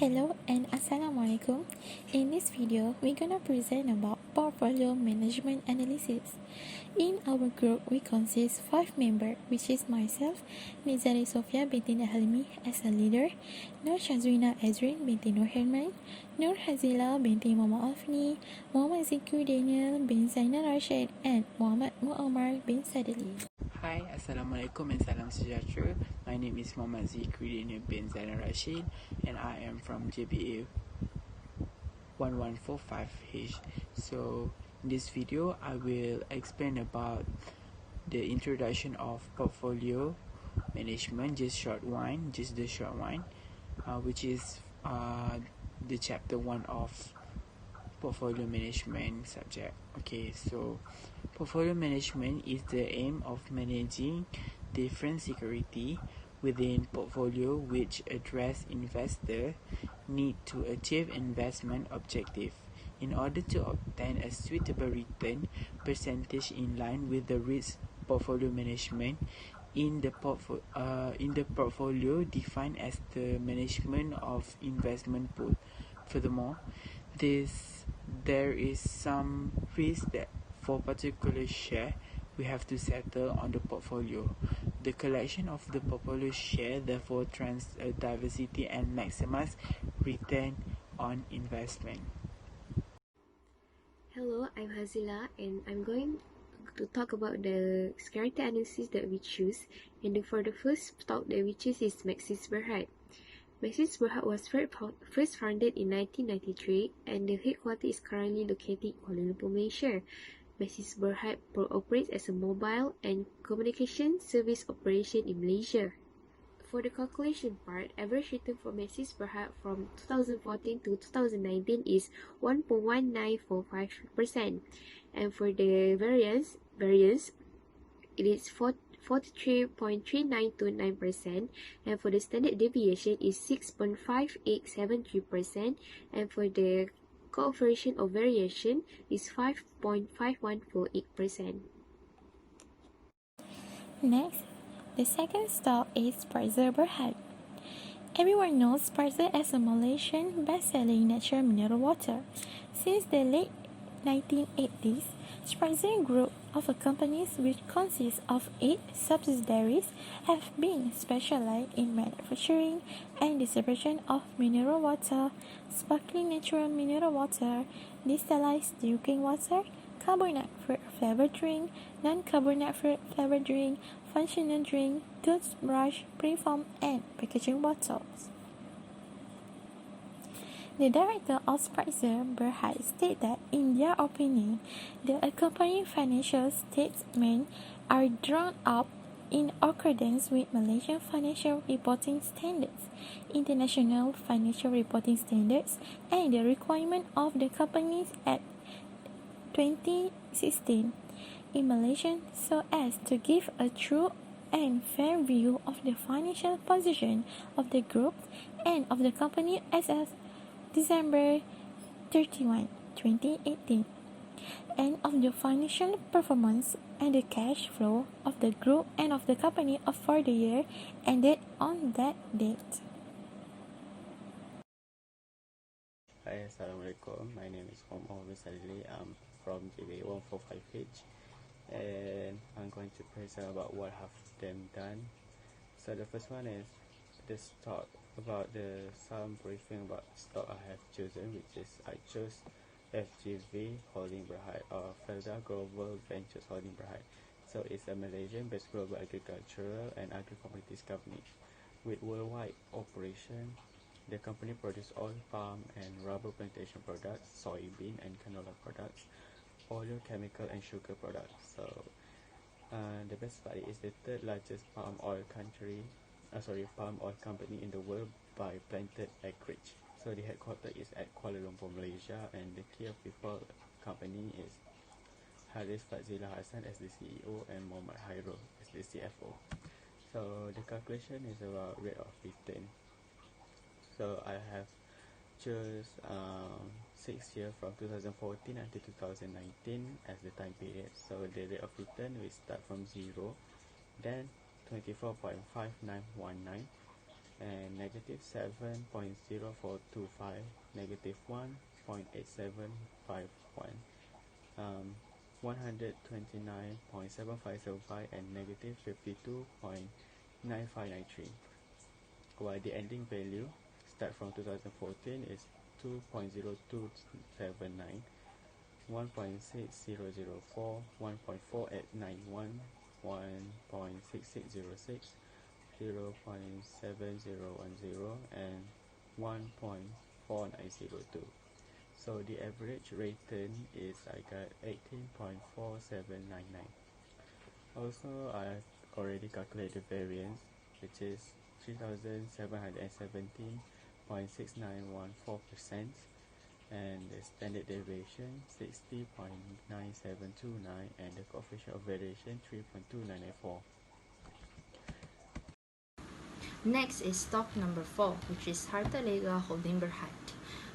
Hello and Assalamualaikum. In this video, we're gonna present about portfolio management analysis. In our group, we consist 5 members, which is myself, Nizari Sofia binti Halimi as a leader, Nur Shazwina Azrin binti Nur Herman, Nur Hazila binti Muhammad Afni, Muhammad Zikri Daniel bin Zainal Rashid, and Muhammad Muammar bin Sadali. Hi, Assalamualaikum and Salam Sejahtera. My name is Muhammad Zikri Daniel bin Zainal Rashid and I am from JBA 1145H. So in this video, I will explain about the introduction of portfolio management, just the short one, which is the chapter 1 of portfolio management subject. Okay, so portfolio management is the aim of managing different security within portfolio which address investor need to achieve investment objective in order to obtain a suitable return percentage in line with the risk portfolio management in the portfolio defined as the management of investment pool. Furthermore, there is some risk that for particular share we have to settle on the portfolio. The collection of the portfolio share therefore diversity and maximize return on investment. Hello, I'm Hazila and I'm going to talk about the security analysis that we choose. And for the first stock that we choose is Maxis Berhad. Maxis Berhad was first founded in 1993 and the headquarters is currently located in Kuala Lumpur, Malaysia. Maxis Berhad operates as a mobile and communication service operation in Malaysia. For the calculation part, average return for Maxis Berhad from 2014 to 2019 is 1.1945%, and for the variance it is 43.3929%, and for the standard deviation is 6.5873%, and for the coefficient of variation is 5.5148%. Next, the second stock is Sparzer Berhad. Everyone knows Sparzer as a Malaysian best-selling natural mineral water. Since the late 1980s, Sparzer Group of companies, which consists of 8 subsidiaries, have been specialized in manufacturing and distribution of mineral water, sparkling natural mineral water, distilled drinking water, carbonate flavored drink, non-carbonate flavored drink, functional drink, toothbrush, preform, and packaging bottles. The director of Sparzer Berhad stated that, in their opinion, the accompanying financial statements are drawn up in accordance with Malaysian financial reporting standards, international financial reporting standards, and the requirement of the Companies Act 2016 in Malaysia, so as to give a true and fair view of the financial position of the group and of the company as of December 31, 2018, and of the financial performance and the cash flow of the group and of the company for the year ended on that date. Hi, Assalamualaikum. My name is Muhammad Sadali. I'm from JBA 145H and I'm going to present about what have them done. So the first one is the stock, about some briefing about stock I have chosen, which is I chose FGV Holding Berhad or Felda Global Ventures Holding Berhad. So it's a Malaysian-based global agricultural and agri-commodities company with worldwide operation. The company produces oil palm and rubber plantation products, soybean and canola products, oil, chemical and sugar products. So the best part is the third largest palm oil company in the world by planted acreage. So the headquarters is at Kuala Lumpur, Malaysia, and the key of people company is Haris Fazila Hassan as the CEO and Muhammad Hairul as the CFO. So the calculation is about rate of return. So I have choose 6 years from 2014 until 2019 as the time period. So the rate of return will start from 0, then 24.5919, and negative 7.0425, negative 1.8751, 129.7575, and negative 52.9593. While the ending value start from 2014 is 2.0279, 1.6004, 1.4891, 1.6606, 0.7010, and 1.4902. So the average return is I got 18.4799. Also, I've already calculated the variance, which is 3717.6914%, and the standard deviation 60.9729, and the coefficient of variation 3.2994. Next is stock number 4, which is Hartalega Holding Berhad.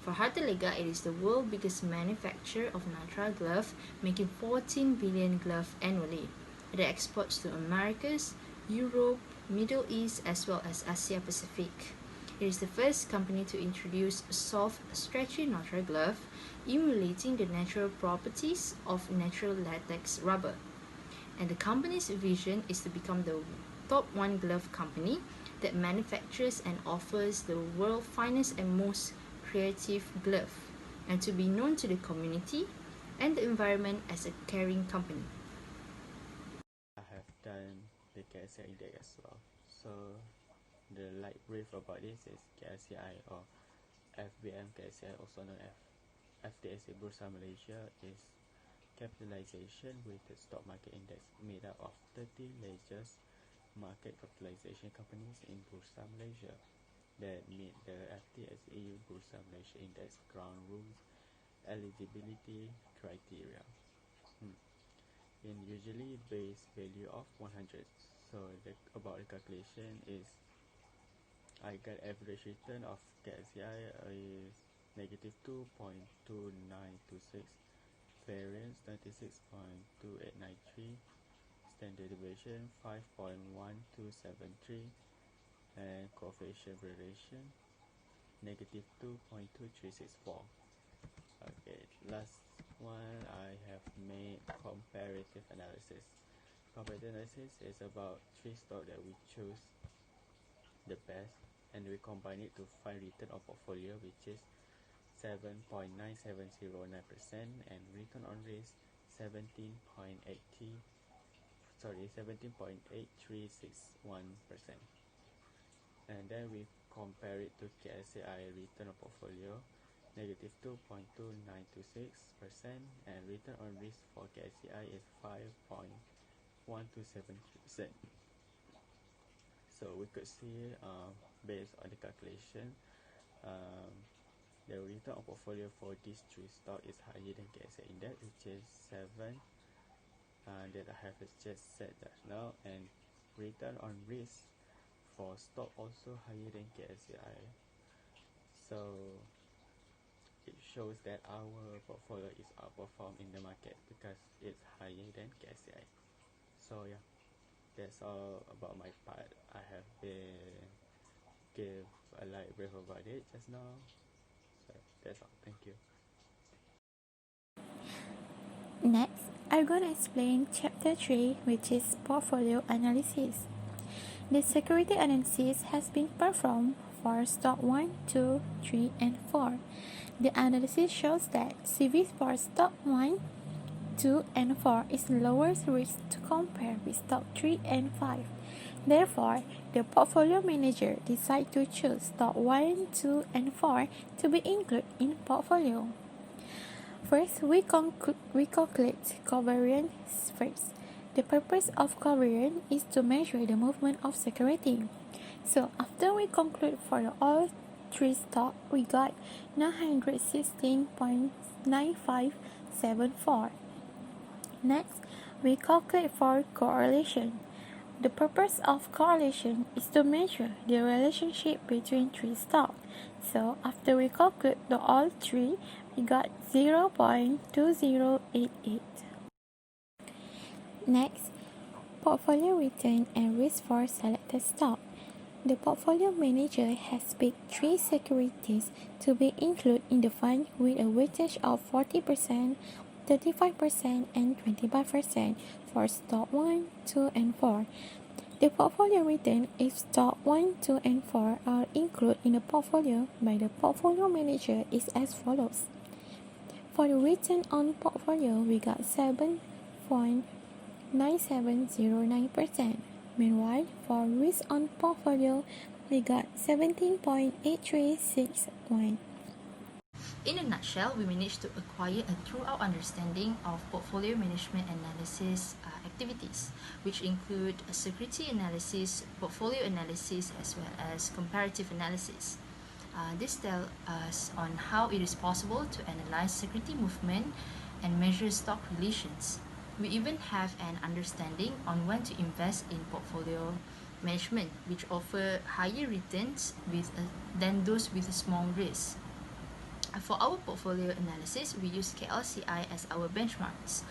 For Hartalega, it is the world's biggest manufacturer of nitrile glove, making 14 billion gloves annually. It exports to Americas, Europe, Middle East, as well as Asia Pacific. It is the first company to introduce a soft, stretchy nitrile glove, emulating the natural properties of natural latex rubber. And the company's vision is to become the top 1 glove company that manufactures and offers the world's finest and most creative glove, and to be known to the community and the environment as a caring company. I have done the KSCI index as well. So the light brief about this is KSCI, or FBM KSCI, also known as FTSE Bursa Malaysia, is capitalization weighted stock market index made up of 30 largest market capitalization companies in Bursa Malaysia that meet the FTSE Bursa Malaysia Index ground rules eligibility criteria. In usually base value of 100. So about the calculation is I got average return of KSCI is negative 2.2926, variance 96.2893, standard deviation 5.1273, and coefficient variation negative 2.2364. Okay, last one, I have made comparative analysis. Comparative analysis is about 3 stocks that we choose the best, and we combine it to find return on portfolio, which is 7.9709%, and return on risk 17.8361%. And then we compare it to KSCI return on portfolio, negative 2.2926%, and return on risk for KSCI is 5.1273%. So we could see, based on the calculation, the return on portfolio for these 3 stocks is higher than KSCI index, which is 7, that I have just said just now, and return on risk for stock also higher than KSCI. So it shows that our portfolio is outperformed in the market because it's higher than KSCI. So yeah, that's all about my part. I have been give a light brief about it just now. So that's all. Thank you. Next, I'm going to explain Chapter 3, which is Portfolio Analysis. The security analysis has been performed for stock 1, 2, 3, and 4. The analysis shows that CV for stock 1, 2, and 4 is lower risk to compare with stock 3 and 5. Therefore, the portfolio manager decides to choose stock 1, 2, and 4 to be included in portfolio. First, we calculate covariance first. The purpose of covariance is to measure the movement of security. So after we conclude for all 3 stocks, we got 916.9574. Next, we calculate for correlation. The purpose of correlation is to measure the relationship between 3 stocks. So after we calculate all 3, we got 0.2088. Next, portfolio return and risk for selected stock. The portfolio manager has picked three securities to be included in the fund with a weightage of 40%, 35%, and 25% for stock 1, 2, and 4. The portfolio return if stock 1, 2, and 4 are included in the portfolio by the portfolio manager is as follows. For the return on portfolio, we got 7.9709%. Meanwhile, for risk on portfolio, we got 17.8361. In a nutshell, we managed to acquire a thorough understanding of portfolio management analysis activities, which include security analysis, portfolio analysis, as well as comparative analysis. This tells us on how it is possible to analyze security movement and measure stock relations. We even have an understanding on when to invest in portfolio management, which offer higher returns than those with a small risk. For our portfolio analysis, we use KLCI as our benchmarks.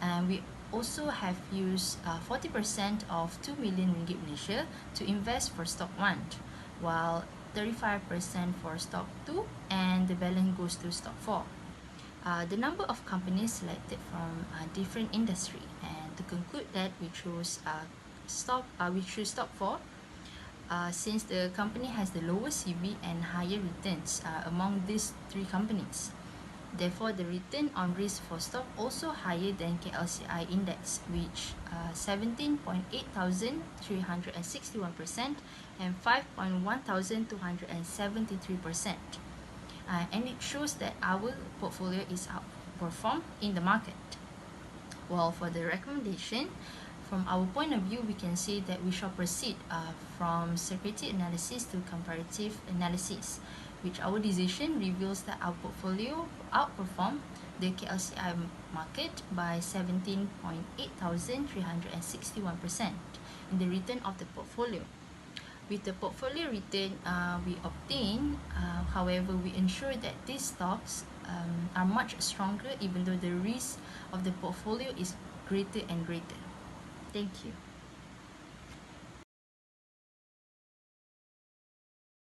And we also have used 40% of 2 million ringgit Malaysia to invest for stock 1, while 35% for stock 2, and the balance goes to stock 4. The number of companies selected from different industry, and to conclude that we choose stock 4 since the company has the lowest CV and higher returns among these three companies. Therefore, the return on risk for stock also higher than KLCI index, which 17.8361% and 5.1273%. And it shows that our portfolio is outperformed in the market. Well, for the recommendation, from our point of view, we can say that we shall proceed from security analysis to comparative analysis, which our decision reveals that our portfolio outperformed the KLCI market by 17.8361% in the return of the portfolio. With the portfolio return we obtain, however, we ensure that these stocks are much stronger even though the risk of the portfolio is greater and greater. Thank you.